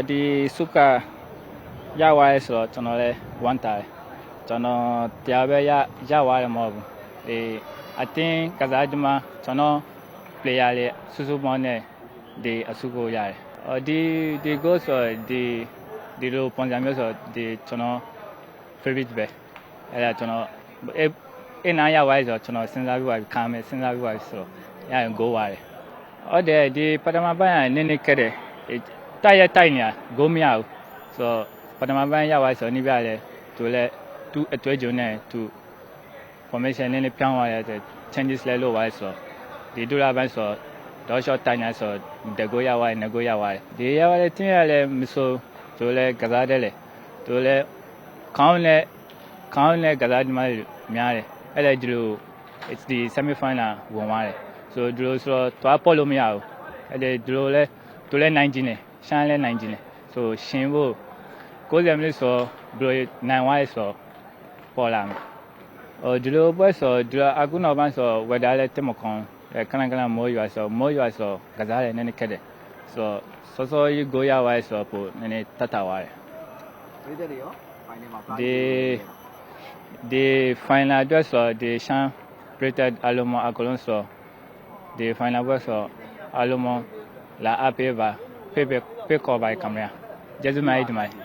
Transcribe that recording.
ဒီစုကရဝါရဲဆိုတော့ကျွန်တော်လည်းဝမ်းတာတယ်ကျွန်တော်တရားပဲရဝါရဲမဟုတ်ဘူးအတင်းကစားသမားကျွန်တော် player လေးစုစုပေါင်းနဲ့ဒီအစုကိုရတယ်ဒီ goal ဆိုဒီလိုပုံစံမျိုးဆိုဒီကျွန်တော် favorite ပဲအဲ့ဒါကျွန်တော်နားရဝါရဲဆိုတော့ကျွန်တော်စဉ်းစားပြီးပါခံမယ်စဉ်းစားပြီးပါဆိုတော့ရရင် goal ပါတယ်ဟုတ်တယ်ဒီပထမပိုင်းကနည်းခက်တယ်တိုက်နေတာ goal မရဘူးဆိုတော့ပထမပိုင်းရဝါရဲဆိုတော့နိပြတယ်သူအတွေ့အကြုံနဲ့သူ formation နည်းပြောင်းသွားတယ် changes လဲလုပ်သွားတယ်ဆိုတော့ဒီဒုလာပိုင်းဆိုတော့shot တိုက်နေဆိုတကိုရဝါရဲငကိုရဝါရဲဒီရဝါရဲတင်းရလဲမဆိုသူလဲကစားတယ်လေသူလဲခေါင်းနဲ့ကစားဒီမှာများတယ်အဲ့ဒါဒီလို it's the semi final ဝင်သွားတယ်ဆိုဒီလိုဆိုတော့သွားပေါ်လို့မရဘူးအဲ့ဒါဒီလိုလဲသူလဲနိုင်ကျင်တယ်ရှမ်းလဲနိုင်ကျင်တယ်ဆိုရှင်ဖို့90မိနစ်ဆိုဘယ်နိုင်သွားလဲဆိုပေါ်လာမယ်ဒီလိုပွဲဆိုဒီအခုနောက်ပိုင်းဆိုဝက်ဒါလဲတက်မခွန်ခဏမိုးရွာဆိုကစားတယ်နည်းခက်တယ်ဆိုစောကြီးကိုရသွားဆိုပိုနည်းတတ်တာသွားတယ်ပြည်သက်တွေရော final မှာဒီ final အတွက်ဆိုဒီရှမ်းပြည်သက်အလုံးမအကလုံးဆိုဒီ final ပွဲဆိုအလုံးမလာအပေးပါဖေခေါ်ပါကင်မရာကျေးဇူးများကြီးတင်ပါတယ်